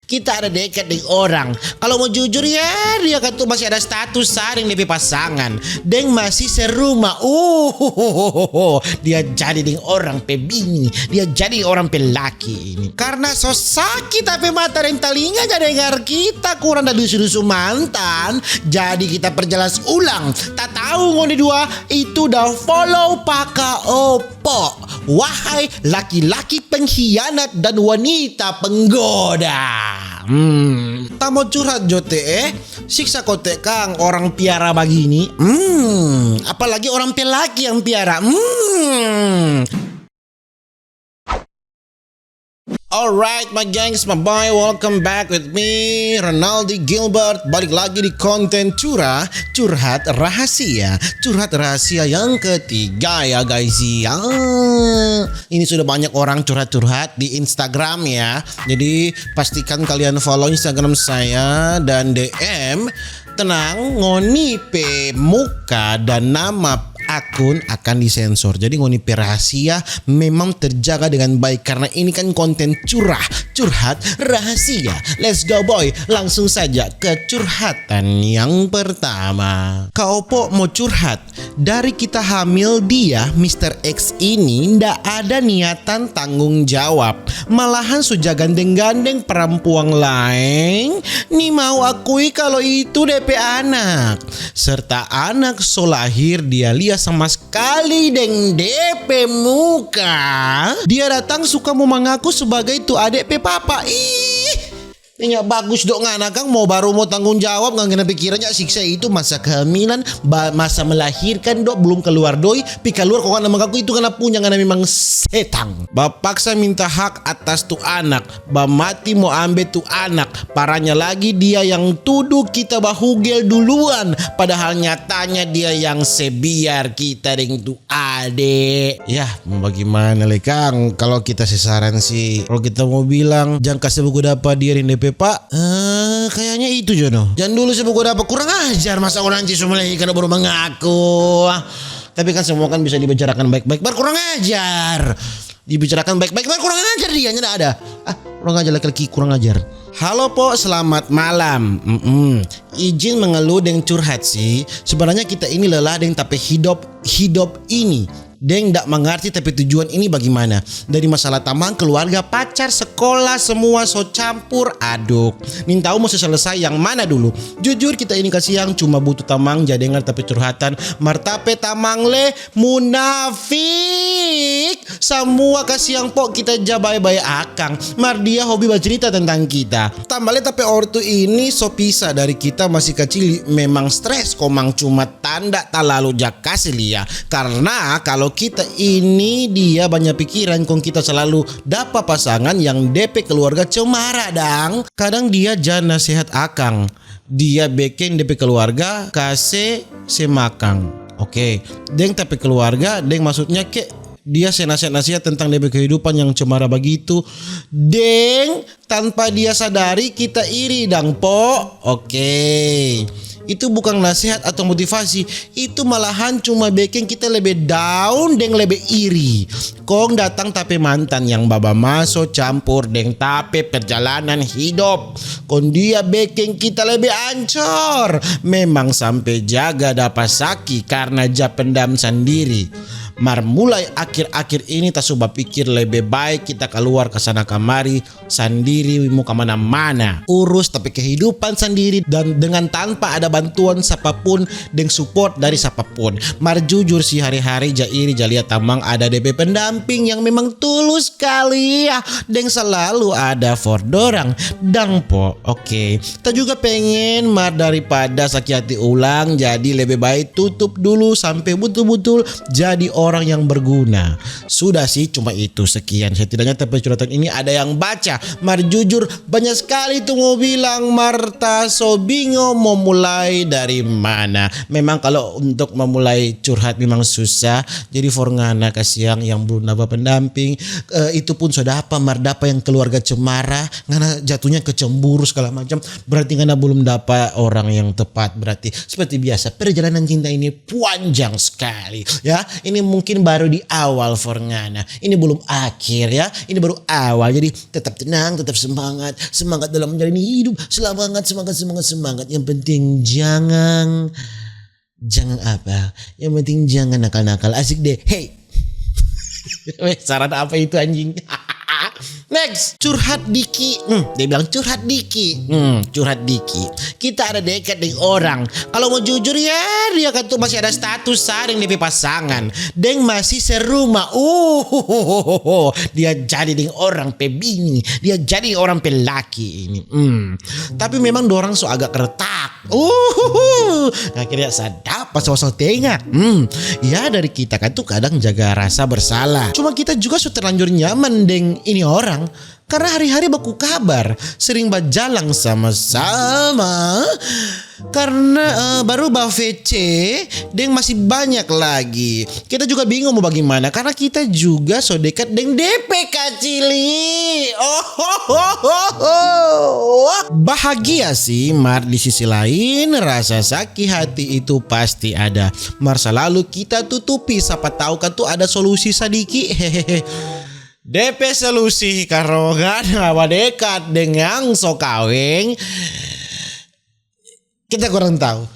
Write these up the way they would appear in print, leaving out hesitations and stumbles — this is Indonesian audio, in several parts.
kita ada dekat dengan orang. Kalau mau jujur ya, dia kan tuh masih ada status saring lebih pasangan. Deng masih serumah. Dia jadi dengan orang pebini. Dia jadi orang pelaki ini. Karena so sakit tapi mata dan telinga jadi dengar kita kurang dari dusu-dusu mantan. Jadi kita perjelas ulang. Tak tahu ngoni dua itu dah follow paka opo. Wahai laki-laki pengkhianat dan wanita penggoda. Tak mau curhat jote siksa kote kang orang piara begini. Apalagi orang pelaki yang piara. Alright my gengs, my boy, welcome back with me Ronaldi Gilbert. Balik lagi di konten curhat rahasia. Curhat rahasia yang ketiga ya guys ya. Ini sudah banyak orang curhat-curhat di Instagram ya. Jadi pastikan kalian follow Instagram saya dan DM. Tenang, ngoni pe muka dan nama akun akan disensor. Jadi ngoni rahasia memang terjaga dengan baik karena ini kan konten curhat rahasia. Let's go boy, langsung saja ke curhatan yang pertama. Kau po mau curhat? Dari kita hamil dia Mr. X ini ndak ada niatan tanggung jawab. Malahan sudah gandeng-gandeng perempuan lain. Nih mau akui kalau itu DP anak. Serta anak so lahir dia lihat sama sekali deng DP muka. Dia datang suka mau mengaku sebagai tu adik pe papa. Ini bagus dok ngana kang mau baru mau tanggung jawab nggak kena pikirannya siksa itu masa kehamilan masa melahirkan dok belum keluar doi pi keluar kok kan mengaku itu karena punya karena memang setang. Bapak saya minta hak atas tu anak, mati mau ambil tu anak. Parahnya lagi dia yang tuduh kita bahugel duluan, padahal nyatanya dia yang sebiar kita dengan tu adek. Ya bagaimana le kang kalau kita sesaran sih, kalau kita mau bilang jangan kasih buku dapat dia DP Pak, kayaknya itu jono. Jangan dulu sebut dapat kurang ajar masa orang cisum lagi karena baru mengaku. Tapi kan semua kan bisa dibicarakan baik-baik. Kurang ajar. Dibicarakan baik-baik. Kurang ajar dia nggak ada. Kurang ajar laki-laki kurang ajar. Halo po, selamat malam. Izin mengeluh dan curhat sih. Sebenarnya kita ini lelah dan tapi hidup ini. Deng tak mengerti tapi tujuan ini bagaimana. Dari masalah tamang, keluarga, pacar, sekolah, semua so campur aduk. Nin tahu mau selesai yang mana dulu. Jujur kita ini kasihan cuma butuh tamang jadengar tapi curhatan. Martape tamang le munafik. Semua kasihan pok kita jabai-bai akang. Mardia hobi bercerita tentang kita. Tambah le tapi ortu ini so pisah dari kita masih kecil memang stres komang cuma tanda tak lalu jakasi lia. Karena kalau kita ini dia banyak pikiran kong kita selalu dapat pasangan yang DP keluarga cemara dang. Kadang dia jangan nasihat akang. Dia bikin DP keluarga kasih semakang. Oke, deng tapi keluarga deng maksudnya ke dia nasihat tentang DP kehidupan yang cemara begitu. Deng tanpa dia sadari kita iri dang po. Oke. Itu bukan nasihat atau motivasi. Itu malahan cuma bikin kita lebih down dan lebih iri. Kong datang tapi mantan yang baba masuk campur deng tapi perjalanan hidup. Kong dia bikin kita lebih ancur. Memang sampai jaga dapat sakit karena pendam sendiri. Mulai akhir-akhir ini tak coba pikir lebih baik kita keluar ke sana kemari sendiri mau kemana-mana urus tapi kehidupan sendiri dan dengan tanpa ada bantuan siapapun dan support dari siapapun. Jujur sih hari-hari jairi jaliat tamang ada DP pendamping yang memang tulus sekali ya dan selalu ada for dorang dang po. Oke. Tak juga pengen daripada sakit hati ulang jadi lebih baik tutup dulu sampai betul-betul jadi orang yang berguna. Sudah sih cuma itu sekian. Setidaknya tapi curhatan ini ada yang baca. Jujur banyak sekali tuh mau bilang Marta so bingung mau mulai dari mana. Memang kalau untuk memulai curhat memang susah. Jadi for ngana kasihan yang belum dapat pendamping. Itu pun sudah apa mardapa yang keluarga cemara. Ngana jatuhnya ke cemburu segala macam. Berarti ngana belum dapat orang yang tepat. Berarti seperti biasa perjalanan cinta ini panjang sekali. Ya ini mungkin baru di awal for ngana. Ini belum akhir ya. Ini baru awal. Jadi tetap tenang, tetap semangat. Semangat dalam menjalani hidup. Semangat. Yang penting jangan apa? Yang penting jangan nakal-nakal. Asik deh. Hey. Saran apa itu anjing? Next, curhat Diki. Dia bilang curhat Diki. Curhat Diki. Kita ada dekat dengan orang. Kalau mau jujur ya, dia kan tuh masih ada status saring DP pasangan. Deng masih serumah. Dia jadi dengan orang pebini. Dia jadi orang pelaki ini. Tapi memang dorang so agak keretak. Akhirnya sadap pas sosok tengah. Ya dari kita kan tuh kadang jaga rasa bersalah. Cuma kita juga sudah terlanjur nyaman deng ini orang. Karena hari-hari baku kabar, sering berjalan sama-sama. Karena baru VC, deng masih banyak lagi. Kita juga bingung mau bagaimana karena kita juga so dekat deng DP Kacili. Bahagia sih, Mar. Di sisi lain rasa sakit hati itu pasti ada. Mar selalu kita tutupi, siapa tahu kan tuh ada solusi sadiki. Hehehe. DP solusi karo kan dekat dengan so kawing. Kita kurang tahu.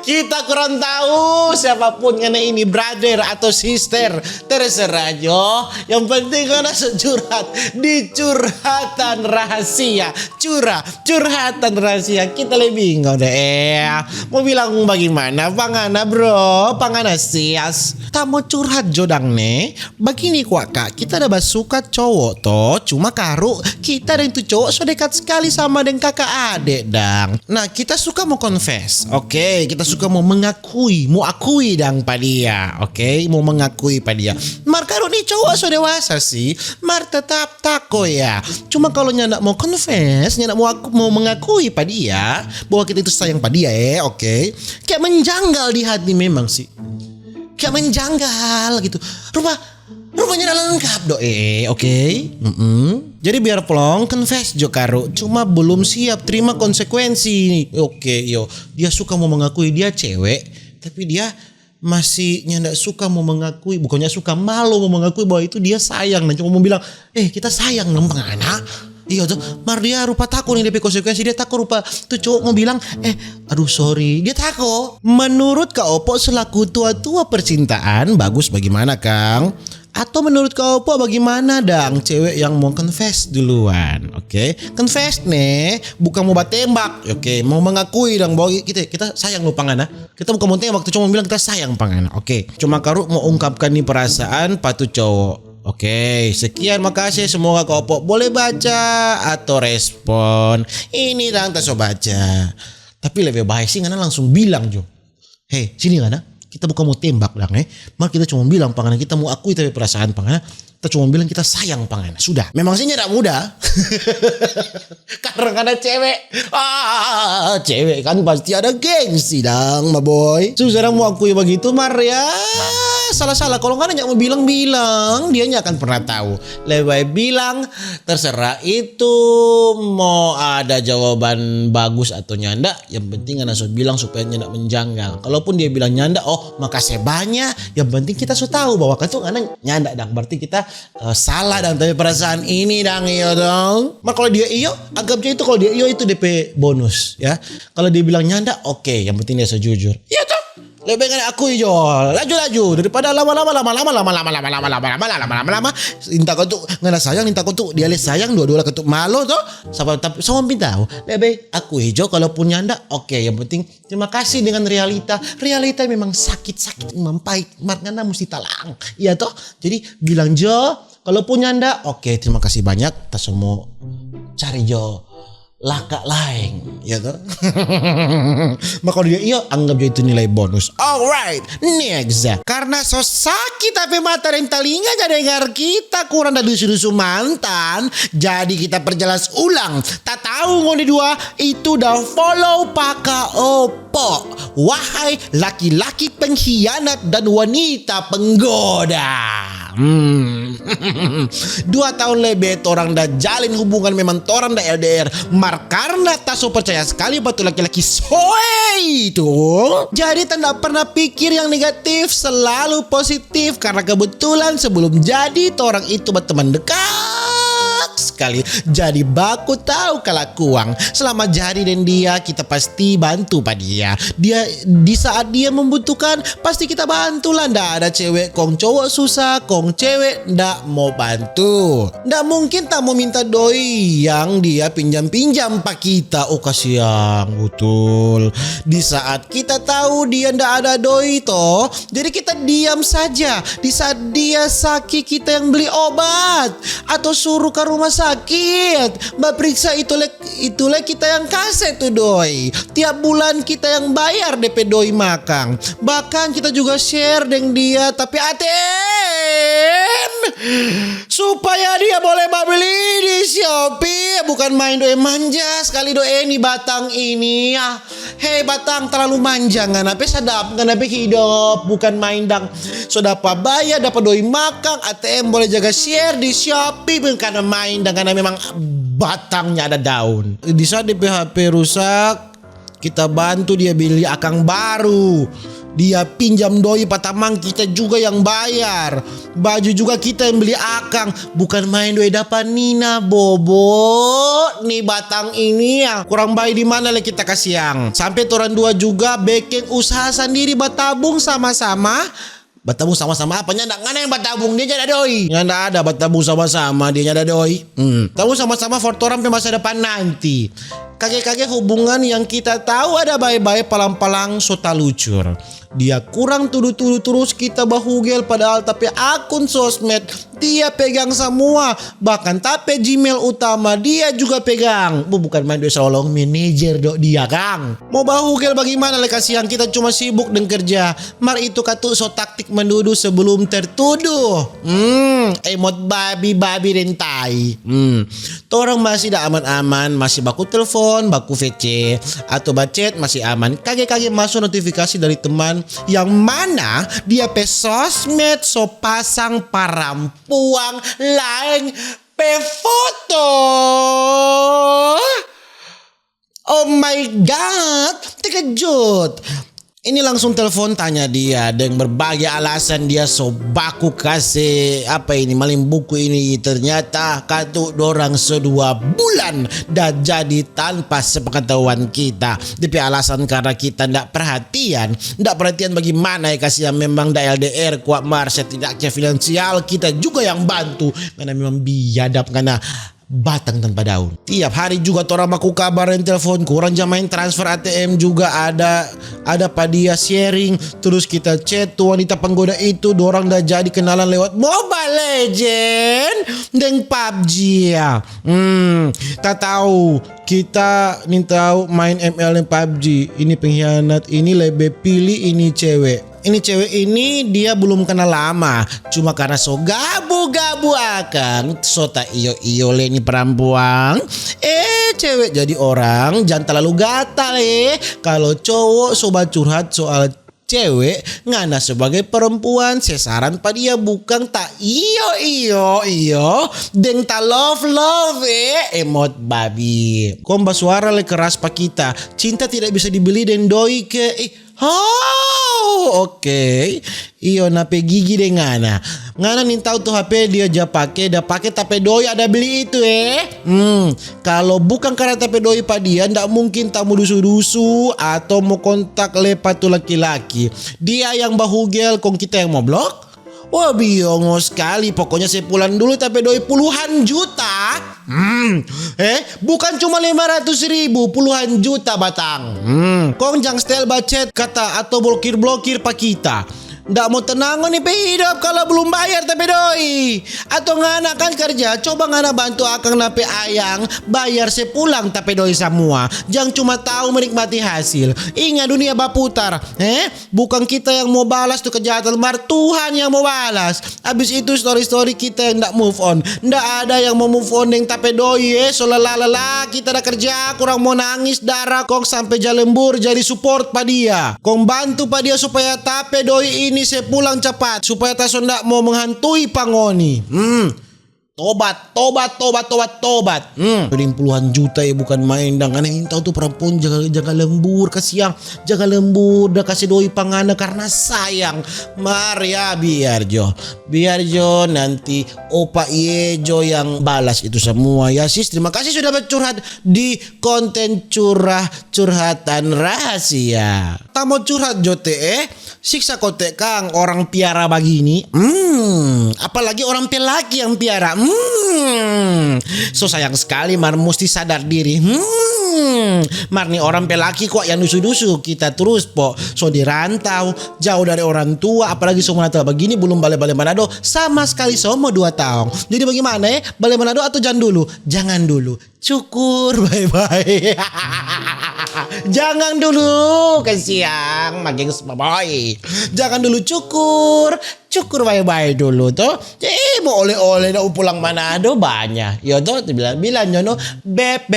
Kita kurang tahu siapapun karena ini brother atau sister, terserah jo. Yang penting karena securhat di curhatan rahasia. Curhatan rahasia. Kita lebih bingung deh. Mau bilang bagaimana pangana bro, pangana sias. Tak mau curhat jodang nih. Begini kak, kita ada suka cowok toh. Cuma karu kita dan itu cowok so dekat sekali sama dengan kakak adik dang. Nah kita suka mau confess, oke. Kita suka mau akui dang pada dia, oke? Mau mengakui pada dia. Mar karu nih cowok so dewasa sih. Mar tetap tako ya. Cuma kalau nyandak mau confess, nyandak mau mengakui pada dia bahwa kita itu sayang pada dia oke? Kayak menjanggal di hati memang sih. Kayak menjanggal gitu. Rupanya udah lengkap oke? Jadi biar pelong confess jo karo, cuma belum siap terima konsekuensi. Oke, yo. Dia suka mau mengakui dia cewek, tapi dia masih nyandak suka mau mengakui, bukannya suka, malu mau mengakui bahwa itu dia sayang dan cuma mau bilang, kita sayang nempang anak. Iya tuh, Mar dia rupa takut nih DP konsekuensi, dia takut rupa tuh cowok mau bilang, aduh sorry, dia takut. Menurut Kak Opo selaku tua-tua percintaan, bagus bagaimana Kang? Atau menurut Kak Opo bagaimana dang cewek yang mau confess duluan, oke? Confess nih, bukan mau batembak, oke? Mau mengakui dang bahwa kita sayang lo pangana. Kita bukan mau tembak, cuma bilang kita sayang pangana, oke? Cuma karu mau ungkapkan nih perasaan patu cowok. Oke, sekian makasih. Semoga Kak Opo boleh baca atau respon. Ini dang tak so baca. Tapi lebih baik sih ngana langsung bilang jo. Hei, sini ngana. Kita bukan mau tembak dang Mar kita cuma bilang pangana kita mau akui tapi perasaan pangana. Kita cuma bilang kita sayang pangana. Sudah. Memang sih tidak mudah. Karena cewek. Cewek kan pasti ada gengsi dang, ma boy. Susah mau akui begitu Mar ya. Salah-salah. Kalau nggak mau bilang, dianya akan pernah tahu. Lebih bilang, terserah itu mau ada jawaban bagus atau nyanda. Yang penting kan so bilang supaya nyanda menjanggal. Kalaupun dia bilang nyanda, makasih banyak. Yang penting kita so tahu bahwa kan tuh nyanda dang. Berarti kita salah dang tapi perasaan ini dang iyo dong. Mak kalau dia iyo, anggapnya itu kalau dia iyo itu DP bonus ya. Kalau dia bilang nyanda, oke. Yang penting dia sejujur. Iya tuh. Lebih kan aku hijau, laju daripada lama-lama. Inta kau tuh ngana sayang, inta kau tuh dia les sayang dua-dua ketuk malu tuh. Sama minta lebih aku hijau kalaupun nyanda, oke. Yang penting terima kasih dengan realita. Realita memang sakit memang pahit. Margana mesti talang, iya toh. Jadi bilang jo, kalaupun nyanda, oke. Terima kasih banyak. Tak semua cari jo. Laka lain, ya toh. Maka dia anggap dia itu nilai bonus. Alright, next. Karena so sakit tapi mata dan telinga jadi dengar kita kurang dari dusu-dusu mantan. Jadi kita perjelas ulang. Tak tahu ngoni dua itu dah follow Paka Opo. Wahai laki-laki pengkhianat dan wanita penggoda. 2 tahun lebih torang dah jalin hubungan, memang torang dah LDR. Mar karena taso percaya sekali batu laki-laki soe itu. Jadi tak pernah pikir yang negatif, selalu positif. Karena kebetulan sebelum jadi torang itu berteman dekat sekali. Jadi baku tahu kelakuan. Selama jadi dan dia, kita pasti bantu pada dia. Dia di saat dia membutuhkan pasti kita bantu lah. Nggak ada cewek kong cowok susah, kong cewek ndak mau bantu. Ndak mungkin tak mau minta doi yang dia pinjam-pinjam pak kita. Oh kasihan, betul. Di saat kita tahu dia ndak ada doi toh, jadi kita diam saja. Di saat dia sakit kita yang beli obat atau suruh ke rumah sakit, mbak periksa itulah kita yang kasih tuh doi. Tiap bulan kita yang bayar DP doi makan. Bahkan kita juga share dengan dia, tapi ATM supaya dia boleh beli di Shopee. Bukan main doi, manja sekali doi ini Batang ini ya. Hei Batang, terlalu manja nganape sadap, nganape hidup. Bukan main dang. So dapat bayar, dapat doi makan, ATM boleh jaga share di Shopee. Bukan karena main dan karena memang batangnya ada daun. Di saat DP HP rusak, kita bantu dia beli akang baru. Dia pinjam doi patamang, kita juga yang bayar. Baju juga kita yang beli akang. Bukan main doi dapat Nina bobo. Nih Batang ini ya kurang baik di mana lah kita kasih yang. Sampai orang dua juga bikin usaha sendiri, batabung sama-sama. Batabung sama-sama apanya? Nggak ada yang batabung, dia ada doi. Ya nggak ada batabung sama-sama, dia ada doi. Tabung sama-sama for orang sampai masa depan nanti. Kakek-kakek hubungan yang kita tahu ada baik-baik palang-palang sota lucur. Dia kurang tuduh-tuduh terus kita bahugel, padahal tapi akun sosmed dia pegang semua. Bahkan tapi Gmail utama dia juga pegang. Bukan main dosa olong manajer dok dia Kang. Mau bahugel bagaimana lah, kasihan kita cuma sibuk dan kerja. Mar itu katu so taktik menduduh sebelum tertuduh. Emot babi rentai. Torang masih dah aman-aman, masih baku telepon, baku VC atau bacet masih aman. Kage-kage masuk notifikasi dari teman yang mana dia pe sosmed so pasang parampuang lain pe foto. Oh my god, terkejut. Ini langsung telepon tanya dia dengan berbagai alasan dia so baku kasih apa ini maling buku ini. Ternyata katu dorang sedua bulan dah jadi tanpa sepengetahuan kita. Tapi alasan karena kita ndak perhatian bagaimana ya, kasih yang memang dah LDR kuat mar setidaknya finansial kita juga yang bantu karena memang biadab karena batang tanpa daun. Tiap hari juga torang maku kabar dan telepon, kurang jam main transfer ATM juga ada pada dia sharing. Terus kita chat tuh wanita penggoda itu, dorang dah jadi kenalan lewat Mobile Legend dan PUBG ya. Tak tahu kita nih tahu main ML dan PUBG. Ini pengkhianat, ini lebih pilih ini cewek. Ini cewek ini dia belum kenal lama, cuma karena so gabu-gabu akan so tak iyo le ini perempuan. Cewek jadi orang jangan terlalu gatal Kalau cowok sobat curhat soal cewek ngana sebagai perempuan sesaran pada dia bukan tak iyo deng ta love emot babi. Komba suara le keras pak kita. Cinta tidak bisa dibeli dan doi ke oke. Iyo nape gigi deh ngana nih tahu tuh HP dia aja pakai tapi doi ada beli itu Kalau bukan karena tapi doi pak dia ndak mungkin tamu dusu-dusu atau mau kontak lepat tuh laki-laki. Dia yang bahugel kong kita yang mau blok. Wah biongo sekali, pokoknya saya pulang dulu tapi doi puluhan juta. Bukan cuma 500.000, puluhan juta batang. Kong jang stel bacet kata atau blokir pak kita. Nggak mau tenang nih hidup kalau belum bayar tapi doi. Atau ngana kan kerja, coba ngana bantu akang nape ayang bayar sepulang tapi doi semua. Jangan cuma tahu menikmati hasil. Ingat dunia berputar. Bukan kita yang mau balas tuh kejahatan, mar Tuhan yang mau balas. Abis itu story kita yang nggak move on. Nggak ada yang mau move on dengan tapi doi solalala kita dah kerja kurang mau nangis darah kong sampai jalembur jadi support pa dia. Kong bantu pa dia supaya tapi doi ini ini saya pulang cepat supaya Tason ndak mau menghantui Pangoni. Tobat. Ini puluhan juta ya bukan main. Dan aneh tahu tuh perempuan jaga lembur kasihan, jaga lembur dah kasih doi pangana karena sayang. Maria biar Jo nanti Opa Iejo yang balas itu semua ya sis. Terima kasih sudah bercurhat di konten curhatan rahasia. Tamu curhat jote siksa kotek kang orang piara begini. Apalagi orang pelaki yang piara. So sayang sekali Mar mesti sadar diri. Mar nih orang pelaki kok yang dusu-dusu kita terus po. So dirantau jauh dari orang tua, apalagi Sumatera begini belum balik Manado sama sekali somo 2 tahun. Jadi bagaimana ya? Balik Manado atau jangan dulu. Cukur bye-bye. Jangan dulu kasihan gengs boy. Jangan dulu cukur bye-bye dulu toh. Mau oleh-oleh dah pulang Manado banyak. Ya toh bilang nyono beb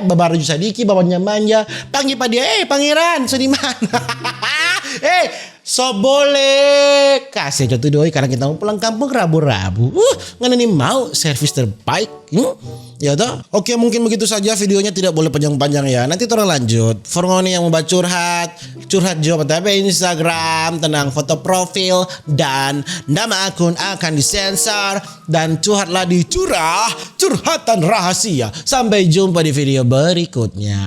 babaru sadiki babanya manja. Panggil pa dia pangeran so di mana? So boleh kasih jatuh doi karena kita mau pulang kampung rabu-rabu. Ngana nih mau servis terbaik. Ya toh. Oke, mungkin begitu saja videonya, tidak boleh panjang-panjang ya. Nanti orang lanjut. For ngoni yang mau curhat jawab tapi Instagram tentang foto profil dan nama akun akan disensor dan curhatlah di curhatan rahasia. Sampai jumpa di video berikutnya.